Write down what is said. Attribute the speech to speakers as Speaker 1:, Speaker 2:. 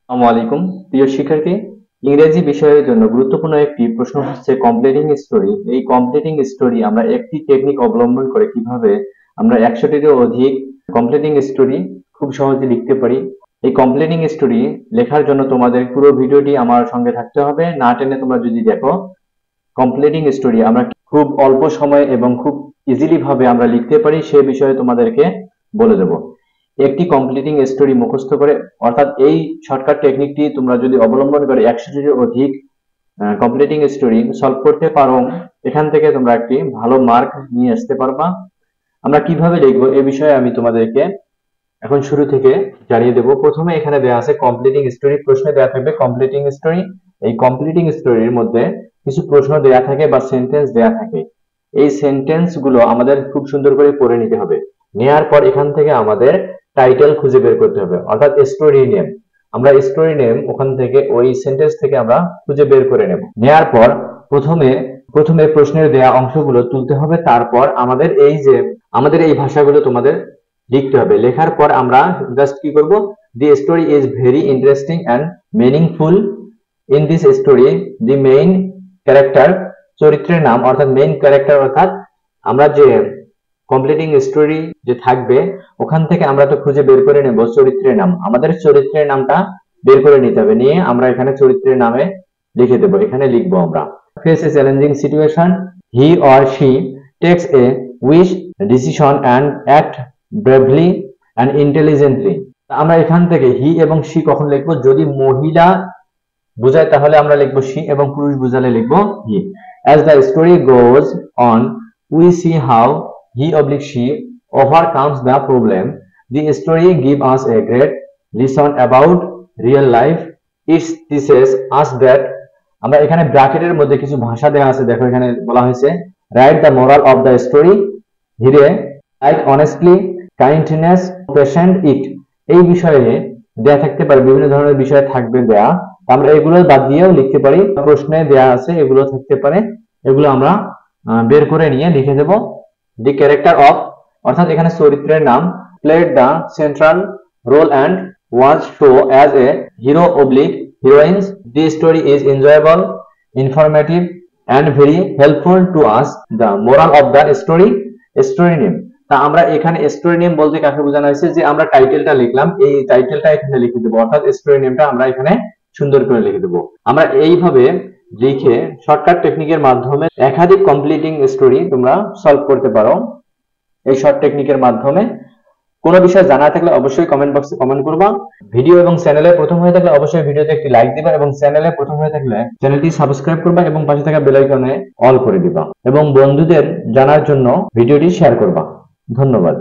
Speaker 1: আসসালামু আলাইকুম প্রিয় শিক্ষার্থী। ইংরেজি বিষয়ের জন্য গুরুত্বপূর্ণ একটি প্রশ্ন হচ্ছে কমপ্লিটিং স্টোরি। এই কমপ্লিটিং স্টোরি আমরা একটি টেকনিক অবলম্বন করে কিভাবে আমরা 100টিরও অধিক কমপ্লিটিং স্টোরি খুব সহজে লিখতে পারি। এই কমপ্লিটিং স্টোরি লেখার জন্য তোমাদের পুরো ভিডিওটি আমার সঙ্গে থাকতে হবে, না টেনে তোমরা যদি দেখো কমপ্লিটিং স্টোরি আমরা খুব অল্প সময়ে এবং খুব ইজিলি ভাবে আমরা লিখতে পারি সে বিষয়ে তোমাদেরকে বলে দেবো। একটি কমপ্লিটিং স্টোরি মুখস্থ করে, অর্থাৎ এই শর্টকাট টেকনিকটি তোমরা যদি অবলম্বন করে 100টির অধিক কমপ্লিটিং স্টোরি সলভ করতে পারো, এখান থেকে তোমরা একটি ভালো মার্ক নিয়ে আসতে পারবা। আমরা কিভাবে লিখবো এ বিষয়ে আমি তোমাদেরকে এখন শুরু থেকে জানিয়ে দেবো। প্রথমে এখানে দেওয়া আছে কমপ্লিটিং স্টোরি, প্রশ্নে দেওয়া থাকবে কমপ্লিটিং স্টোরি। এই কমপ্লিটিং স্টোরির মধ্যে কিছু প্রশ্ন দেওয়া থাকে বা সেন্টেন্স দেওয়া থাকে। এই সেন্টেন্স গুলো আমাদের খুব সুন্দর করে পড়ে নিতে হবে। নেওয়ার পর এখান থেকে আমাদের টাইটেল খুঁজে বের করতে হবে, অর্থাৎ স্টোরি নেম। আমরা স্টোরি নেম ওখান থেকে ওই সেন্টেন্স থেকে আমরা খুঁজে বের করে নেব। নেওয়ার পর প্রথমে প্রশ্নের দেয়া অংশগুলো তুলতে হবে, তারপর আমাদের এই ভাষাগুলো তোমাদের লিখতে হবে। লেখার পর আমরা জাস্ট কি করব, দি story is very interesting and meaningful. In this story the main character, চরিত্রের নাম অর্থাৎ মেইন ক্যারেক্টার, অর্থাৎ আমরা যে কমপ্লিটিং স্টোরি যে থাকবে ওখান থেকে আমরা তো খুঁজে বের করে নেব চরিত্রের নাম। আমাদের চরিত্রের নামটা বের করে নিতে হবে, নিয়ে আমরা এখানে চরিত্রের নামে লিখে দেব। এখানে লিখবো আমরা face A challenging situation, he or she text A wish decision and act bravely and intelligently. আমরা এখান থেকে হি এবং শি কখন লিখবো, যদি মহিলা বুঝায় তাহলে আমরা লিখবো শি, এবং পুরুষ বুঝালে লিখবো হি। As the story goes on, we see how he/she overcomes the problem. The story gives us a great lesson about real life. It teaches us that, আমরা এখানে ব্র্যাকেটের মধ্যে কিছু ভাষা দেওয়া আছে, দেখো এখানে বলা হয়েছে write the moral of the story here, like honestly, kindness, patient it। এই বিষয়ে দেয়া থাকতে পারে, বিভিন্ন ধরনের বিষয় থাকবে দেয়া, আমরা এগুলো বাদ দিয়েও লিখতে পারি। প্রশ্নে দেয়া আছে এগুলো থাকতে পারে, এগুলো আমরা বের করে নিয়ে লিখে দেব। দি ক্যারেক্টার অফ, অর্থাৎ এখানে চরিত্রের নাম, played the central role and was show as a hero oblique heroines. The story is enjoyable, informative and very helpful to us. The moral of the story, story name. তা আমরা এখানে story name বলতে কাকে বোঝানো হয়েছে, যে আমরা টাইটেলটা লিখলাম এই টাইটেলটা এখানে লিখে দেবো, অর্থাৎ স্টোরি নেমটা আমরা এখানে সুন্দর করে লিখে দেবো। আমরা এইভাবে লিখে শর্টকাট টেকনিকের মাধ্যমে একাধিক কমপ্লিটিং স্টোরি তোমরা সলভ করতে পারো। এই শর্ট টেকনিকের মাধ্যমে কোনো বিষয় জানা থাকলে অবশ্যই কমেন্ট বক্সে কমেন্ট করবা। ভিডিও এবং চ্যানেলে প্রথম হয়ে থাকলে অবশ্যই ভিডিওতে একটি লাইক দিবা, এবং চ্যানেলে প্রথম হয়ে থাকলে চ্যানেলটি সাবস্ক্রাইব করবা এবং পাশে থাকা বেল আইকনে অল করে দিবা, এবং বন্ধুদের জানার জন্য ভিডিওটি শেয়ার করবা। ধন্যবাদ।